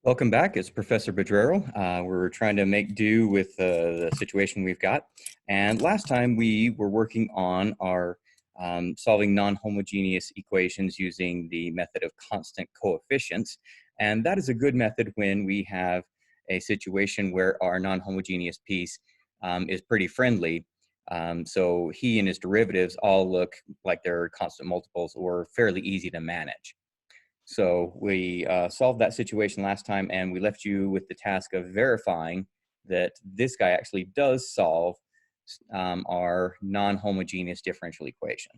Welcome back. It's Professor Bedrero. We're trying to make do with the situation we've got. And last time we were working on our solving non-homogeneous equations using the method of constant coefficients. And that is a good method when we have a situation where our non-homogeneous piece is pretty friendly. So he and his derivatives all look like they're constant multiples or fairly easy to manage. So we solved that situation last time, and we left you with the task of verifying that this guy actually does solve our non-homogeneous differential equation.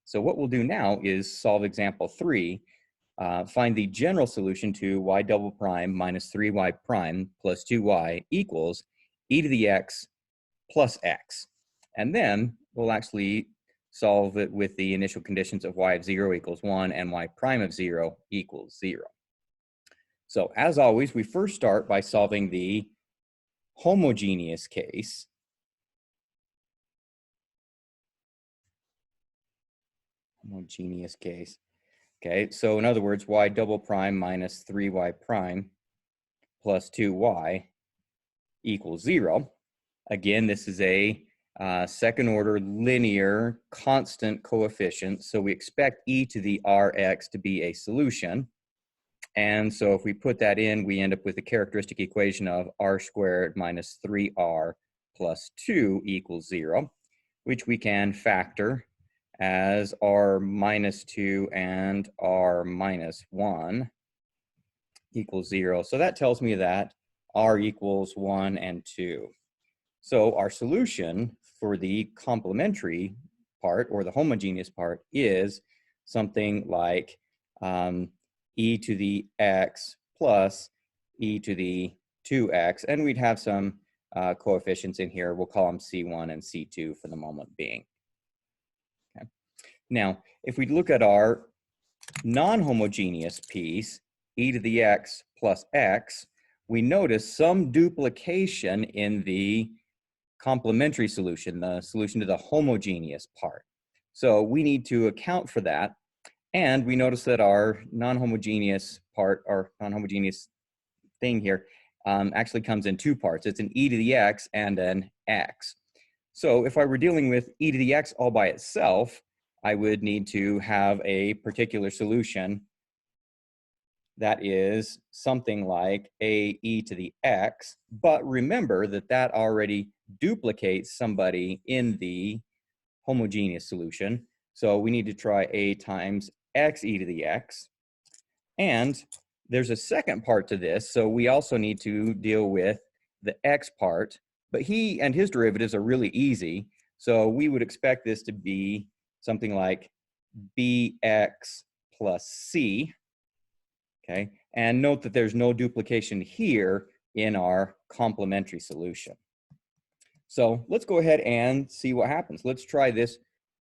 So what we'll do now is solve example 3, find the general solution to y double prime minus 3y prime plus 2y equals e to the x plus x. And then we'll actually solve it with the initial conditions of y of 0 equals 1 and y prime of 0 equals 0. So as always, we first start by solving the homogeneous case. Okay, so in other words, y double prime minus 3y prime plus 2y equals 0. Again, this is a second order linear constant coefficient, so we expect e to the rx to be a solution. And so if we put that in, we end up with a characteristic equation of r squared minus 3r plus 2 equals 0, which we can factor as r minus 2 and r minus 1 equals 0. So that tells me that r equals 1 and 2. So our solution for the complementary part or the homogeneous part is something like e to the x plus e to the 2x, and we'd have some coefficients in here. We'll call them C1 and C2 for the moment being. Okay. Now, if we look at our non-homogeneous piece, e to the x plus x, we notice some duplication in the complementary solution, the solution to the homogeneous part. So we need to account for that. And we notice that our non-homogeneous part, our non-homogeneous thing here, actually comes in two parts. It's an e to the x and an x. So if I were dealing with e to the x all by itself, I would need to have a particular solution that is something like a e to the x, but remember that that already duplicates somebody in the homogeneous solution. So we need to try a times x e to the x. And there's a second part to this, so we also need to deal with the x part, but he and his derivatives are really easy. So we would expect this to be something like bx plus c. Okay, and note that there's no duplication here in our complementary solution. So let's go ahead and see what happens. Let's try this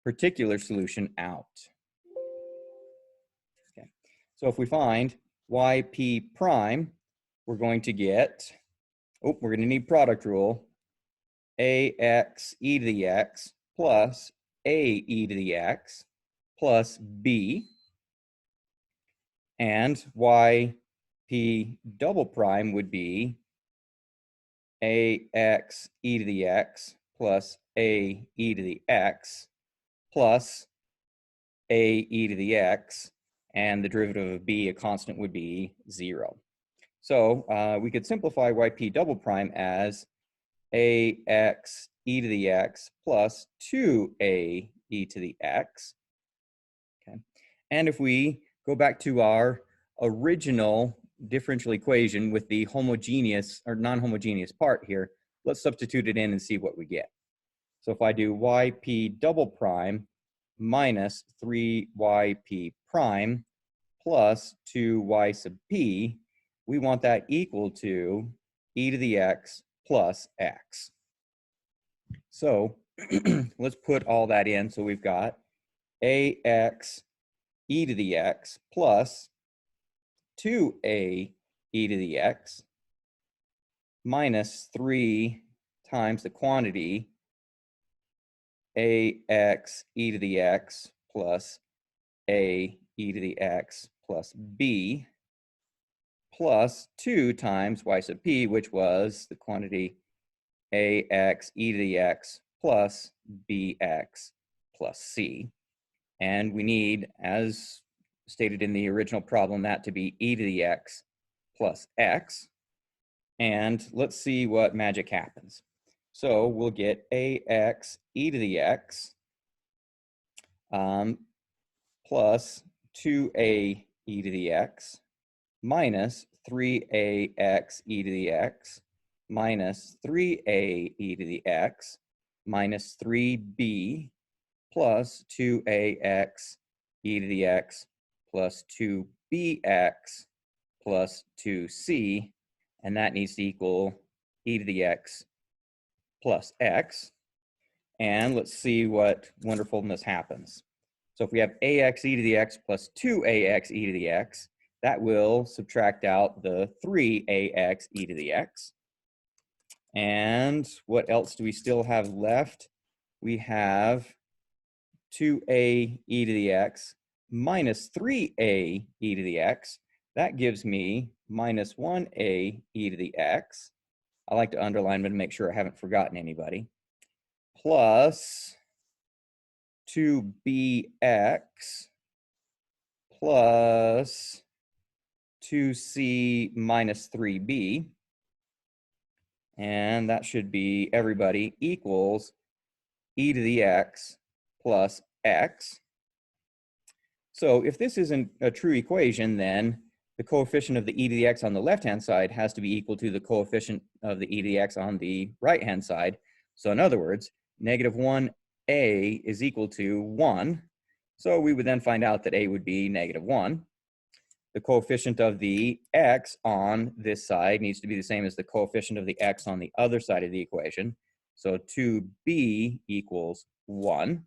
particular solution out. Okay, so if we find yp prime, we're going to get, we're going to need product rule, ax e to the x plus a e to the x plus b, and yp double prime would be ax e to the x plus a e to the x plus a e to the x, and the derivative of b, a constant, would be 0. So we could simplify yp double prime as ax e to the x plus 2a e to the x. Okay, and if we go back to our original differential equation with the homogeneous or non-homogeneous part here, let's substitute it in and see what we get. So if I do yp double prime minus 3yp prime plus 2y sub p, we want that equal to e to the x plus x. So let's put all that in. So we've got ax e to the x plus 2a e to the x minus 3 times the quantity ax e to the x plus a e to the x plus b plus 2 times y sub p, which was the quantity ax e to the x plus bx plus c. And we need, as stated in the original problem, that to be e to the x plus x. And let's see what magic happens. So we'll get ax e to the x plus 2a e to the x minus 3ax e to the x minus 3a e to the x minus 3b plus 2ax e to the x plus 2bx plus 2c, and that needs to equal e to the x plus x. And let's see what wonderfulness happens. So if we have ax e to the x plus 2ax e to the x, that will subtract out the 3ax e to the x. And what else do we still have left? We have 2a e to the x minus 3a e to the x. That gives me minus 1a e to the x. I like to underline them to make sure I haven't forgotten anybody. Plus 2bx plus 2c minus 3b. And that should be everybody equals e to the x plus x. So if this isn't a true equation, then the coefficient of the e to the x on the left-hand side has to be equal to the coefficient of the e to the x on the right-hand side. So in other words, negative 1a is equal to 1. So we would then find out that a would be negative 1. The coefficient of the x on this side needs to be the same as the coefficient of the x on the other side of the equation. So 2b equals 1.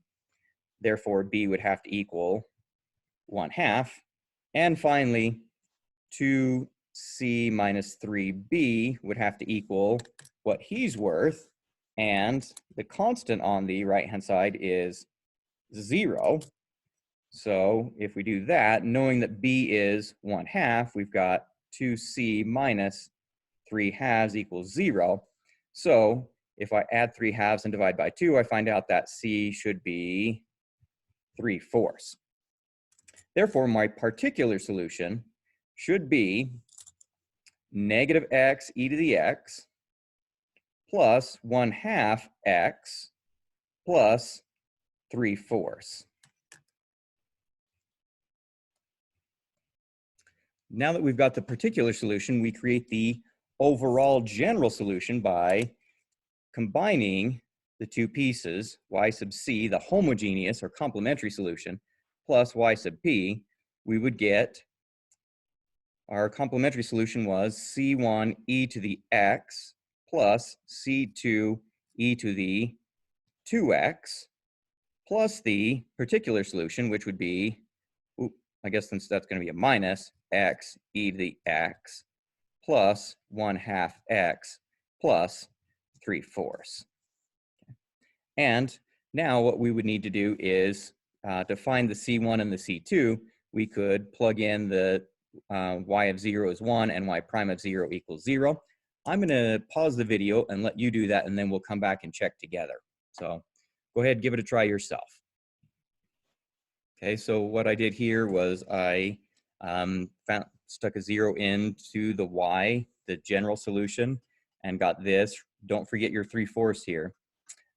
Therefore, b would have to equal 1/2. And finally, 2c minus 3b would have to equal what he's worth. And the constant on the right-hand side is 0. So if we do that, knowing that b is 1/2, we've got 2c minus 3/2 equals 0. So if I add 3/2 and divide by 2, I find out that c should be 3/4. Therefore, my particular solution should be negative x e to the x plus 1/2 x plus 3/4. Now that we've got the particular solution, we create the overall general solution by combining the two pieces, y sub c, the homogeneous or complementary solution, plus y sub p. We would get, our complementary solution was c1 e to the x plus c2 e to the 2x plus the particular solution, which would be, I guess since that's going to be a minus, x e to the x plus 1/2 x plus 3/4. And now what we would need to do is to find the c1 and the c2, we could plug in the y of 0 is 1 and y prime of 0 equals 0. I'm going to pause the video and let you do that, and then we'll come back and check together. So go ahead, give it a try yourself. Okay, so what I did here was I stuck a 0 into the y, the general solution, and got this. Don't forget your 3/4 here.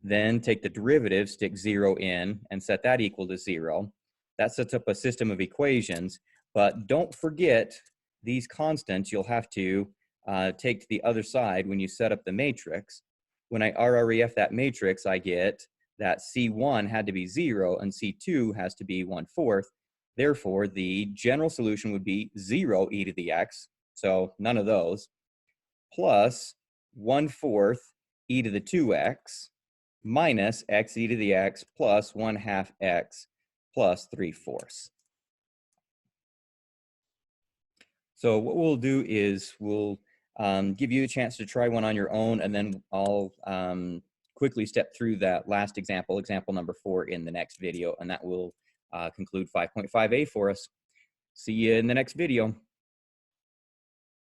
Then take the derivative, stick 0 in, and set that equal to 0. That sets up a system of equations, but don't forget these constants you'll have to take to the other side when you set up the matrix. When I RREF that matrix, I get that C1 had to be 0 and C2 has to be 1/4. Therefore, the general solution would be 0 e to the x, so none of those, plus 1/4 e to the 2x minus x e to the x plus 1/2 x plus 3/4. So what we'll do is we'll give you a chance to try one on your own, and then I'll quickly step through that last example, example number 4, in the next video, and that will conclude 5.5a for us. See you in the next video.